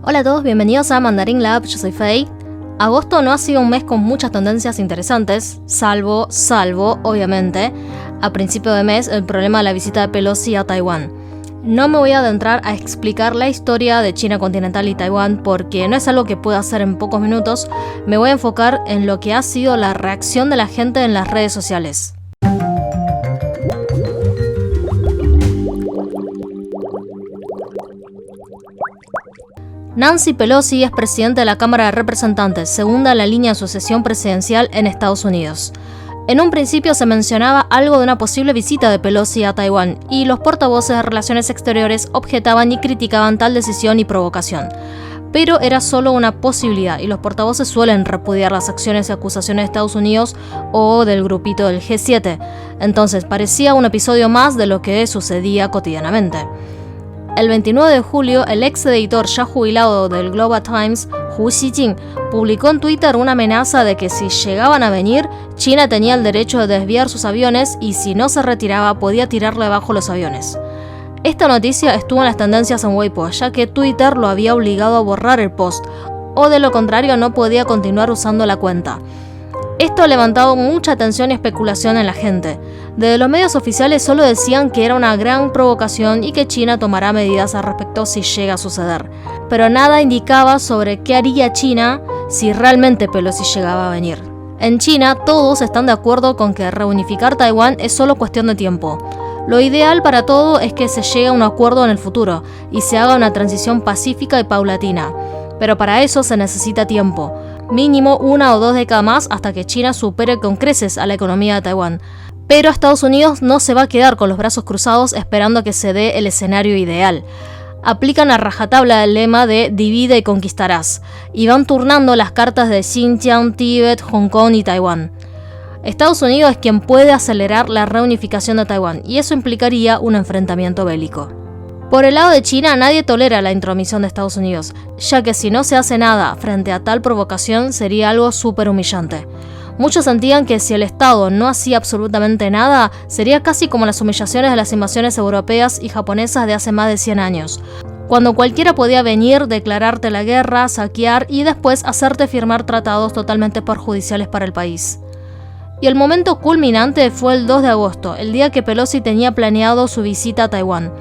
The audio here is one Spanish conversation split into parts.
Hola a todos, bienvenidos a Mandarin Lab, yo soy Fei. Agosto no ha sido un mes con muchas tendencias interesantes, salvo, obviamente, a principio de mes el problema de la visita de Pelosi a Taiwán. No me voy a adentrar a explicar la historia de China continental y Taiwán porque no es algo que pueda hacer en pocos minutos. Me voy a enfocar en lo que ha sido la reacción de la gente en las redes sociales. Nancy Pelosi es presidenta de la Cámara de Representantes, segunda en la línea de sucesión presidencial en Estados Unidos. En un principio se mencionaba algo de una posible visita de Pelosi a Taiwán, y los portavoces de Relaciones Exteriores objetaban y criticaban tal decisión y provocación. Pero era solo una posibilidad, y los portavoces suelen repudiar las acciones y acusaciones de Estados Unidos o del grupito del G7. Entonces parecía un episodio más de lo que sucedía cotidianamente. El 29 de julio, el ex editor ya jubilado del Global Times, Hu Xijin, publicó en Twitter una amenaza de que si llegaban a venir, China tenía el derecho de desviar sus aviones y si no se retiraba podía tirarle abajo los aviones. Esta noticia estuvo en las tendencias en Weibo, ya que Twitter lo había obligado a borrar el post, o de lo contrario no podía continuar usando la cuenta. Esto ha levantado mucha atención y especulación en la gente. Desde los medios oficiales solo decían que era una gran provocación y que China tomará medidas al respecto si llega a suceder. Pero nada indicaba sobre qué haría China si realmente Pelosi llegaba a venir. En China todos están de acuerdo con que reunificar Taiwán es solo cuestión de tiempo. Lo ideal para todo es que se llegue a un acuerdo en el futuro y se haga una transición pacífica y paulatina. Pero para eso se necesita tiempo. Mínimo 1 o 2 décadas más hasta que China supere con creces a la economía de Taiwán. Pero Estados Unidos no se va a quedar con los brazos cruzados esperando a que se dé el escenario ideal. Aplican a rajatabla el lema de divide y conquistarás, y van turnando las cartas de Xinjiang, Tíbet, Hong Kong y Taiwán. Estados Unidos es quien puede acelerar la reunificación de Taiwán, y eso implicaría un enfrentamiento bélico. Por el lado de China, nadie tolera la intromisión de Estados Unidos, ya que si no se hace nada frente a tal provocación sería algo súper humillante. Muchos sentían que si el Estado no hacía absolutamente nada, sería casi como las humillaciones de las invasiones europeas y japonesas de hace más de 100 años, cuando cualquiera podía venir, declararte la guerra, saquear y después hacerte firmar tratados totalmente perjudiciales para el país. Y el momento culminante fue el 2 de agosto, el día que Pelosi tenía planeado su visita a Taiwán.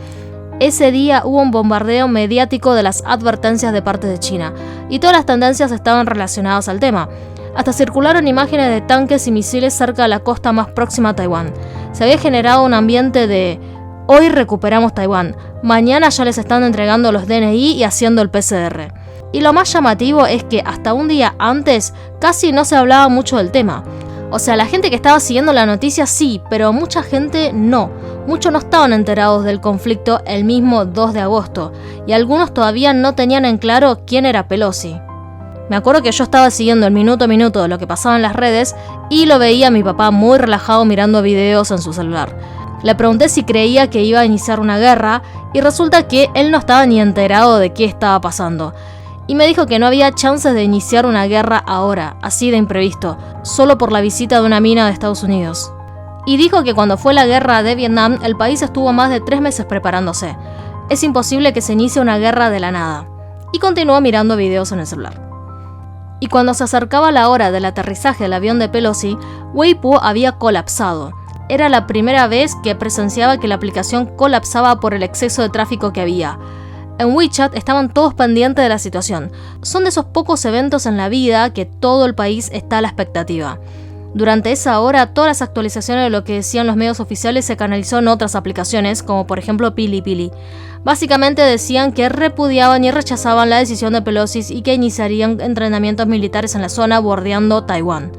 Ese día hubo un bombardeo mediático de las advertencias de parte de China, y todas las tendencias estaban relacionadas al tema. Hasta circularon imágenes de tanques y misiles cerca de la costa más próxima a Taiwán. Se había generado un ambiente de hoy recuperamos Taiwán, mañana ya les están entregando los DNI y haciendo el PCR. Y lo más llamativo es que hasta un día antes casi no se hablaba mucho del tema. O sea, la gente que estaba siguiendo la noticia sí, pero mucha gente no. Muchos no estaban enterados del conflicto el mismo 2 de agosto, y algunos todavía no tenían en claro quién era Pelosi. Me acuerdo que yo estaba siguiendo el minuto a minuto de lo que pasaba en las redes y lo veía a mi papá muy relajado mirando videos en su celular. Le pregunté si creía que iba a iniciar una guerra y resulta que él no estaba ni enterado de qué estaba pasando. Y me dijo que no había chances de iniciar una guerra ahora, así de imprevisto, solo por la visita de una mina de Estados Unidos. Y dijo que cuando fue la guerra de Vietnam, el país estuvo más de 3 meses preparándose. Es imposible que se inicie una guerra de la nada. Y continuó mirando videos en el celular. Y cuando se acercaba la hora del aterrizaje del avión de Pelosi, Weibo había colapsado. Era la primera vez que presenciaba que la aplicación colapsaba por el exceso de tráfico que había. En WeChat estaban todos pendientes de la situación. Son de esos pocos eventos en la vida que todo el país está a la expectativa. Durante esa hora, todas las actualizaciones de lo que decían los medios oficiales se canalizó en otras aplicaciones, como por ejemplo Pilipili. Básicamente decían que repudiaban y rechazaban la decisión de Pelosi y que iniciarían entrenamientos militares en la zona bordeando Taiwán.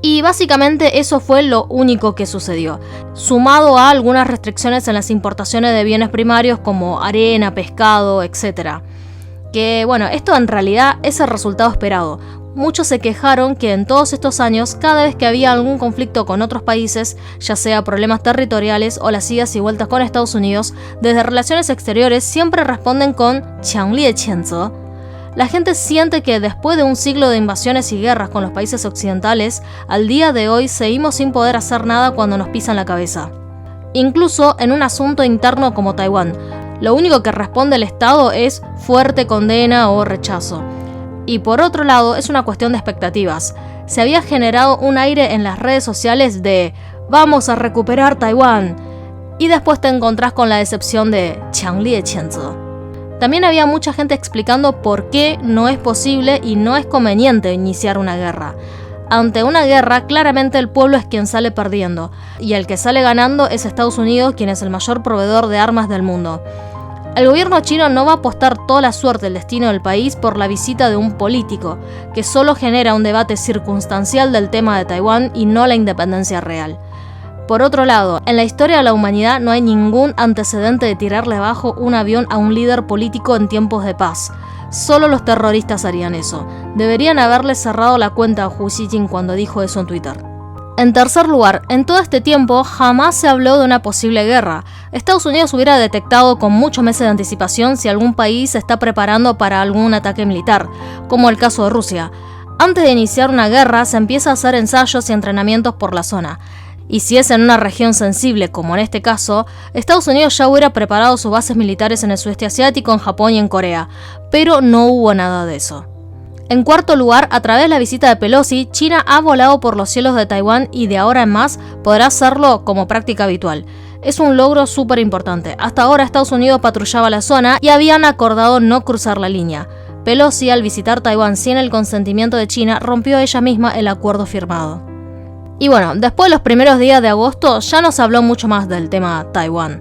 Y básicamente eso fue lo único que sucedió, sumado a algunas restricciones en las importaciones de bienes primarios como arena, pescado, etc. Que bueno, esto en realidad es el resultado esperado. Muchos se quejaron que en todos estos años, cada vez que había algún conflicto con otros países, ya sea problemas territoriales o las idas y vueltas con Estados Unidos, desde Relaciones Exteriores siempre responden con 强烈谴责. La gente siente que después de un siglo de invasiones y guerras con los países occidentales, al día de hoy seguimos sin poder hacer nada cuando nos pisan la cabeza. Incluso en un asunto interno como Taiwán. lo único que responde el Estado es fuerte condena o rechazo. Y por otro lado, es una cuestión de expectativas. Se había generado un aire en las redes sociales de «vamos a recuperar Taiwán», y después te encontrás con la decepción de «强烈谴责». También había mucha gente explicando por qué no es posible y no es conveniente iniciar una guerra. Ante una guerra, claramente el pueblo es quien sale perdiendo, y el que sale ganando es Estados Unidos, quien es el mayor proveedor de armas del mundo. El gobierno chino no va a apostar toda la suerte del destino del país por la visita de un político, que solo genera un debate circunstancial del tema de Taiwán y no la independencia real. Por otro lado, en la historia de la humanidad no hay ningún antecedente de tirarle abajo un avión a un líder político en tiempos de paz. Solo los terroristas harían eso. Deberían haberle cerrado la cuenta a Hu Xijin cuando dijo eso en Twitter. En tercer lugar, en todo este tiempo jamás se habló de una posible guerra. Estados Unidos hubiera detectado con muchos meses de anticipación si algún país se está preparando para algún ataque militar, como el caso de Rusia. Antes de iniciar una guerra se empieza a hacer ensayos y entrenamientos por la zona. Y si es en una región sensible, como en este caso, Estados Unidos ya hubiera preparado sus bases militares en el sudeste asiático, en Japón y en Corea, pero no hubo nada de eso. En cuarto lugar, a través de la visita de Pelosi, China ha volado por los cielos de Taiwán y de ahora en más podrá hacerlo como práctica habitual. Es un logro súper importante. Hasta ahora Estados Unidos patrullaba la zona y habían acordado no cruzar la línea. Pelosi, al visitar Taiwán sin el consentimiento de China, rompió ella misma el acuerdo firmado. Y bueno, después de los primeros días de agosto ya no se habló mucho más del tema Taiwán.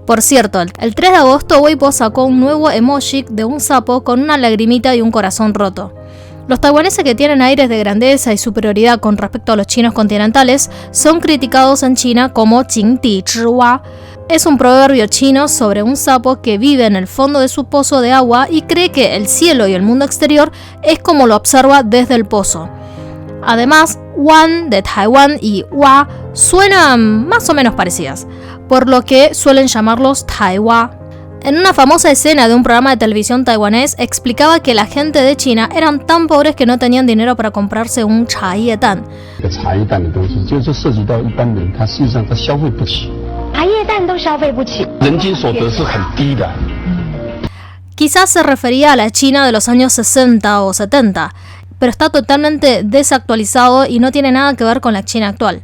Por cierto, el 3 de agosto Weibo sacó un nuevo emoji de un sapo con una lagrimita y un corazón roto. Los taiwaneses que tienen aires de grandeza y superioridad con respecto a los chinos continentales son criticados en China como Jing Di Zhi Wa. Es un proverbio chino sobre un sapo que vive en el fondo de su pozo de agua y cree que el cielo y el mundo exterior es como lo observa desde el pozo. Además, Wan de Taiwán y Wa suenan más o menos parecidas, por lo que suelen llamarlos Taiwa. En una famosa escena de un programa de televisión taiwanés explicaba que la gente de China eran tan pobres que no tenían dinero para comprarse un chayetan. Quizás se refería a la China de los años 60 o 70, pero está totalmente desactualizado y no tiene nada que ver con la China actual.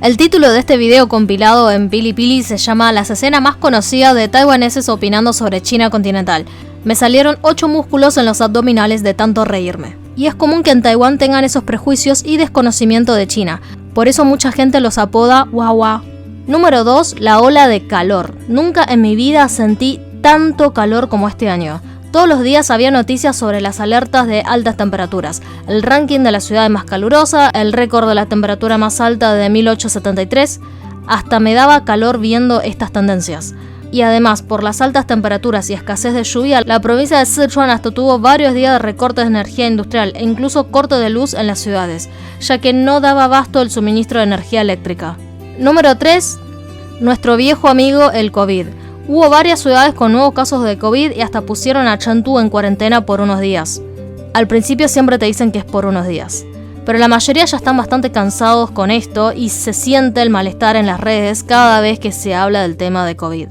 El título de este video compilado en Bilibili se llama Las escenas más conocidas de taiwaneses opinando sobre China continental. Me salieron 8 músculos en los abdominales de tanto reírme. Y es común que en Taiwán tengan esos prejuicios y desconocimiento de China. Por eso mucha gente los apoda Wawa. Número 2. La ola de calor. Nunca en mi vida sentí tanto calor como este año. Todos los días había noticias sobre las alertas de altas temperaturas, el ranking de la ciudad más calurosa, el récord de la temperatura más alta de 1873. Hasta me daba calor viendo estas tendencias. Y además, por las altas temperaturas y escasez de lluvia, la provincia de Sichuan hasta tuvo varios días de recortes de energía industrial e incluso corte de luz en las ciudades, ya que no daba abasto el suministro de energía eléctrica. Número 3. Nuestro viejo amigo el COVID. Hubo varias ciudades con nuevos casos de COVID y hasta pusieron a Chengdu en cuarentena por unos días. Al principio siempre te dicen que es por unos días, pero la mayoría ya están bastante cansados con esto y se siente el malestar en las redes cada vez que se habla del tema de COVID.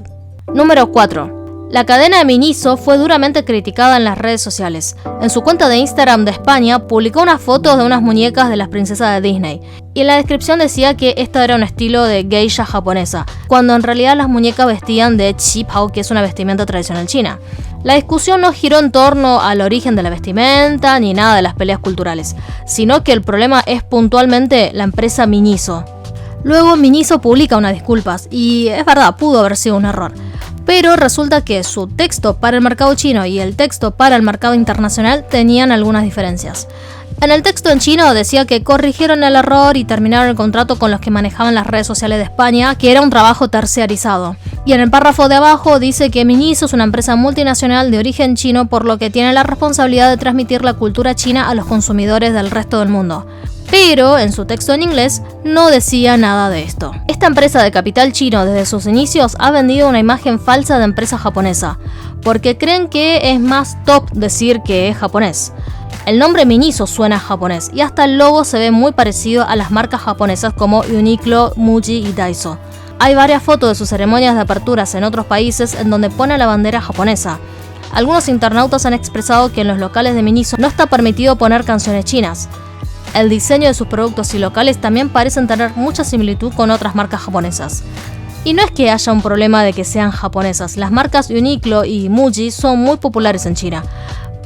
Número 4. La cadena de Miniso fue duramente criticada en las redes sociales. En su cuenta de Instagram de España publicó unas fotos de unas muñecas de las princesas de Disney y en la descripción decía que esto era un estilo de geisha japonesa, cuando en realidad las muñecas vestían de qipao, que es una vestimenta tradicional china. La discusión no giró en torno al origen de la vestimenta ni nada de las peleas culturales, sino que el problema es puntualmente la empresa Miniso. Luego Miniso publica unas disculpas y es verdad, pudo haber sido un error. Pero resulta que su texto para el mercado chino y el texto para el mercado internacional tenían algunas diferencias. En el texto en chino decía que corrigieron el error y terminaron el contrato con los que manejaban las redes sociales de España, que era un trabajo terciarizado. Y en el párrafo de abajo dice que Miniso es una empresa multinacional de origen chino, por lo que tiene la responsabilidad de transmitir la cultura china a los consumidores del resto del mundo. Pero en su texto en inglés no decía nada de esto. Esta empresa de capital chino desde sus inicios ha vendido una imagen falsa de empresa japonesa, porque creen que es más top decir que es japonés. El nombre Miniso suena japonés y hasta el logo se ve muy parecido a las marcas japonesas como Uniqlo, Muji y Daiso. Hay varias fotos de sus ceremonias de aperturas en otros países en donde pone la bandera japonesa. Algunos internautas han expresado que en los locales de Miniso no está permitido poner canciones chinas. El diseño de sus productos y locales también parecen tener mucha similitud con otras marcas japonesas. Y no es que haya un problema de que sean japonesas, las marcas Uniqlo y Muji son muy populares en China.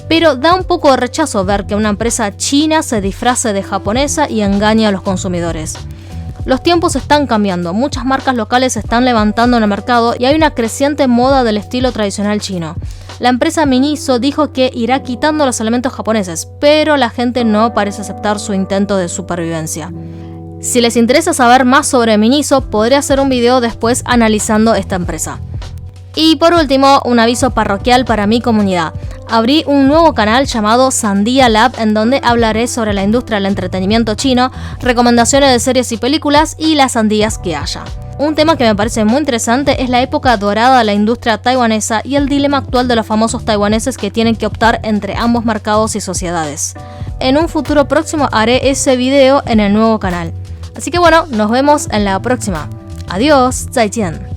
Pero da un poco de rechazo ver que una empresa china se disfrace de japonesa y engañe a los consumidores. Los tiempos están cambiando, muchas marcas locales se están levantando en el mercado y hay una creciente moda del estilo tradicional chino. La empresa Miniso dijo que irá quitando los elementos japoneses, pero la gente no parece aceptar su intento de supervivencia. Si les interesa saber más sobre Miniso, podré hacer un video después analizando esta empresa. Y por último, un aviso parroquial para mi comunidad. Abrí un nuevo canal llamado Sandia Lab, en donde hablaré sobre la industria del entretenimiento chino, recomendaciones de series y películas y las sandías que haya. Un tema que me parece muy interesante es la época dorada de la industria taiwanesa y el dilema actual de los famosos taiwaneses que tienen que optar entre ambos mercados y sociedades. En un futuro próximo haré ese video en el nuevo canal. Así que bueno, nos vemos en la próxima. Adiós, 再见.